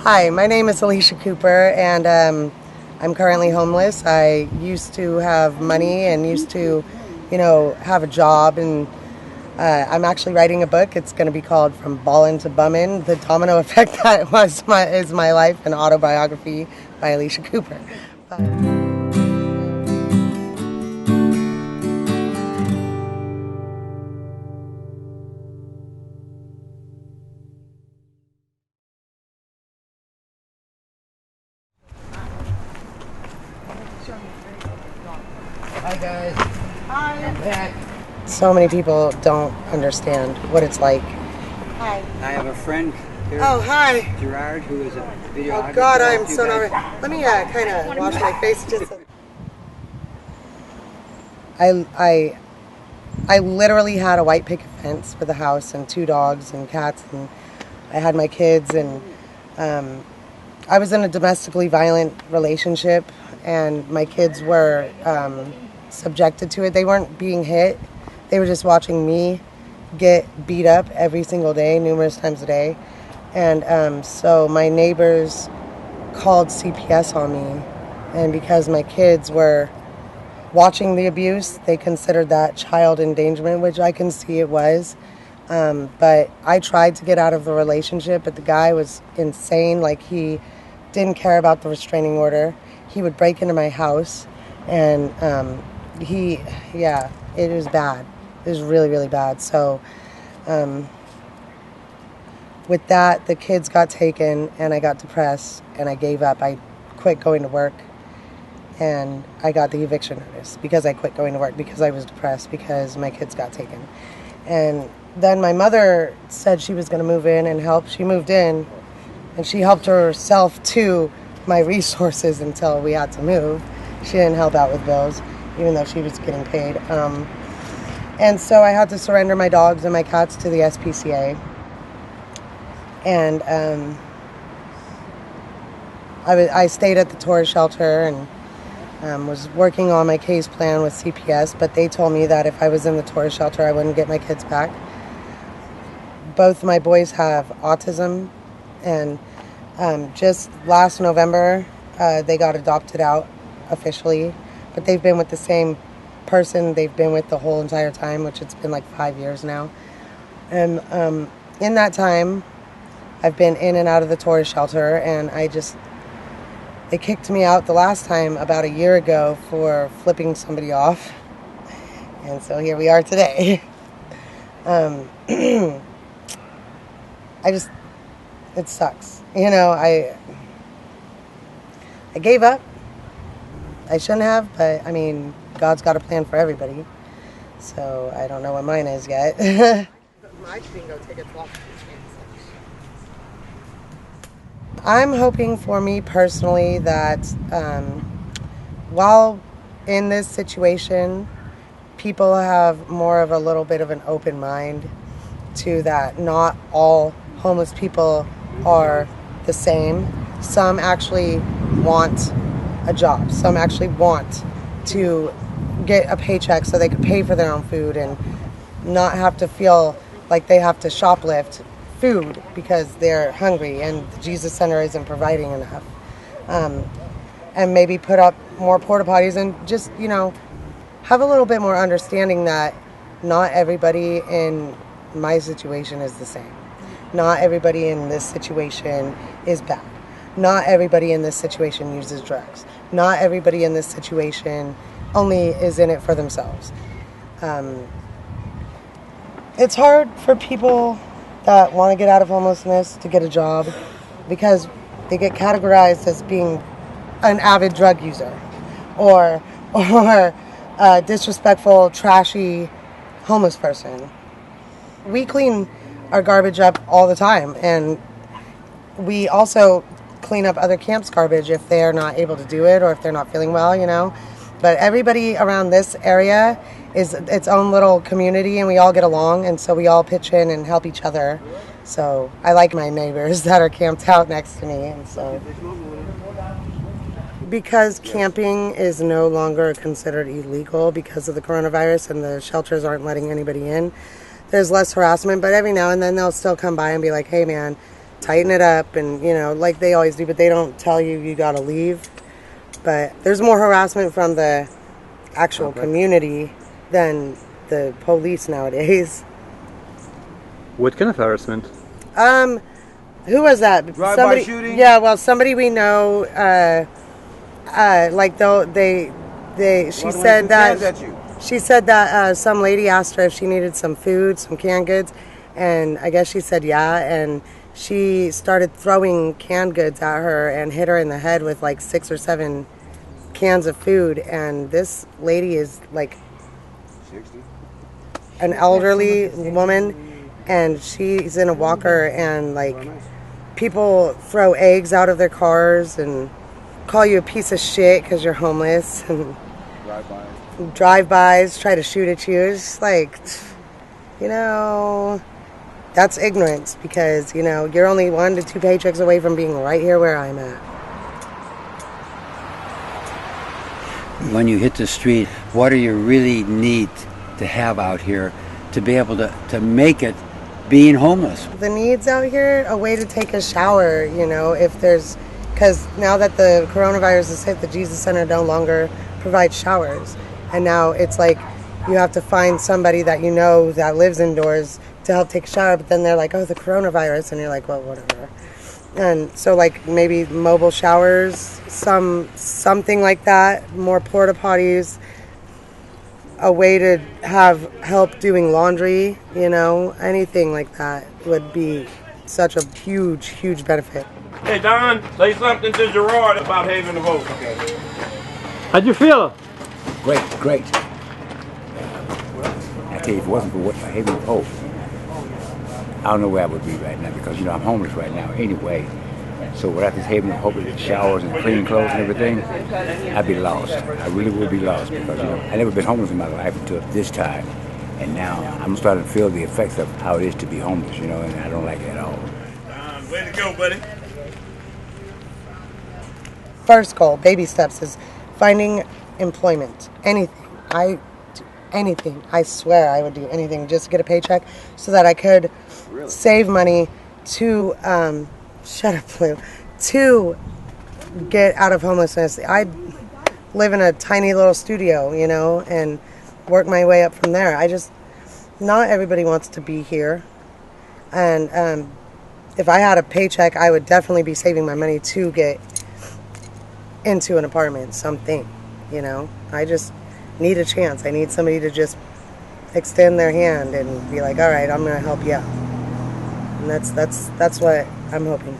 Hi, my name is Alycia Cooper, and I'm currently homeless. I used to have money and used to, have a job, and I'm actually writing a book. It's going to be called From Ballin' to Bummin', The Domino Effect That is my life, an autobiography by Alycia Cooper. Hi guys. Hi. I'm back. So many people don't understand what it's like. Hi. I have a friend here. Oh, hi. Gerard, who is a videographer. Oh God, I'm so nervous. Let me kind of wash my face just. I literally had a white picket fence for the house and 2 dogs and cats, and I had my kids, and I was in a domestically violent relationship, and my kids were subjected to it. They weren't being hit. They were just watching me get beat up every single day, numerous times a day. And so my neighbors called CPS on me, and because my kids were watching the abuse, they considered that child endangerment, which I can see it was. But I tried to get out of the relationship, but the guy was insane. Like, he didn't care about the restraining order. He would break into my house, and it was bad. It was really, really bad. So with that, the kids got taken, and I got depressed, and I gave up. I quit going to work. And I got the eviction notice because I quit going to work, because I was depressed, because my kids got taken. And then my mother said she was going to move in and help. She moved in, and she helped herself to my resources until we had to move. She didn't help out with bills, even though she was getting paid. And so I had to surrender my dogs and my cats to the SPCA. And I stayed at the tourist shelter and was working on my case plan with CPS, but they told me that if I was in the tourist shelter, I wouldn't get my kids back. Both my boys have autism, and just last November, they got adopted out officially, but they've been with the same person they've been with the whole entire time, which it's been like 5 years now. And in that time, I've been in and out of the tourist shelter, and they kicked me out the last time about a year ago for flipping somebody off. And so here we are today. It sucks. I gave up. I shouldn't have, but I mean, God's got a plan for everybody. So I don't know what mine is yet. My bingo ticket's lost. I'm hoping, for me personally, that while in this situation, people have more of a little bit of an open mind to that not all homeless people are the same. Some actually want a job. Some actually want to get a paycheck so they can pay for their own food and not have to feel like they have to shoplift food because they're hungry and the Jesus Center isn't providing enough. And maybe put up more porta potties and just, have a little bit more understanding that not everybody in my situation is the same. Not everybody in this situation is bad. Not everybody in this situation uses drugs. Not everybody in this situation only is in it for themselves. It's hard for people that want to get out of homelessness to get a job because they get categorized as being an avid drug user or a disrespectful, trashy homeless person. We clean our garbage up all the time, and we also clean up other camps' garbage if they're not able to do it or if they're not feeling well, But everybody around this area is its own little community, and we all get along, and so we all pitch in and help each other. So I like my neighbors that are camped out next to me, and so because camping is no longer considered illegal because of the coronavirus and the shelters aren't letting anybody in, there's less harassment, but every now and then they'll still come by and be like, hey man, tighten it up, and like they always do, but they don't tell you gotta leave. But there's more harassment from the actual community than the police nowadays. What kind of harassment? Who was that? Drive-by shooting? Yeah, well, somebody we know. Like she said that some lady asked her if she needed some food, some canned goods, and I guess she said yeah, and she started throwing canned goods at her and hit her in the head with like 6 or 7 cans of food. And this lady is like 60? an elderly woman, and she's in a walker, and like people throw eggs out of their cars and call you a piece of shit because you're homeless, and drive-bys try to shoot at you. It's just like, that's ignorance, because you're only 1 to 2 paychecks away from being right here where I'm at. When you hit the street, what do you really need to have out here to be able to make it being homeless? The needs out here, a way to take a shower, if there's, because now that the coronavirus has hit, the Jesus Center no longer provides showers. And now it's like you have to find somebody that that lives indoors to help take a shower, but then they're like, oh, the coronavirus, and you're like, well, whatever. And so like maybe mobile showers, something like that, more porta potties, a way to have help doing laundry, anything like that would be such a huge, huge benefit. Hey, Don, say something to Gerard about having a vote. How'd you feel? Great. I tell you, if it wasn't for what I having hope, I don't know where I would be right now, because I'm homeless right now anyway. So without this having hope with showers and clean clothes and everything, I'd be lost. I really would be lost, because I never been homeless in my life until this time, and now I'm starting to feel the effects of how it is to be homeless, and I don't like it at all. Way to go, buddy. First goal, baby steps, is finding employment. Anything. I swear I would do anything just to get a paycheck so that I could save money to, shut up, Blue, to get out of homelessness. I'd live in a tiny little studio, and work my way up from there. Not everybody wants to be here. And if I had a paycheck, I would definitely be saving my money to get into an apartment, something, I just need a chance. I need somebody to just extend their hand and be like, all right, I'm going to help you out. And that's what I'm hoping.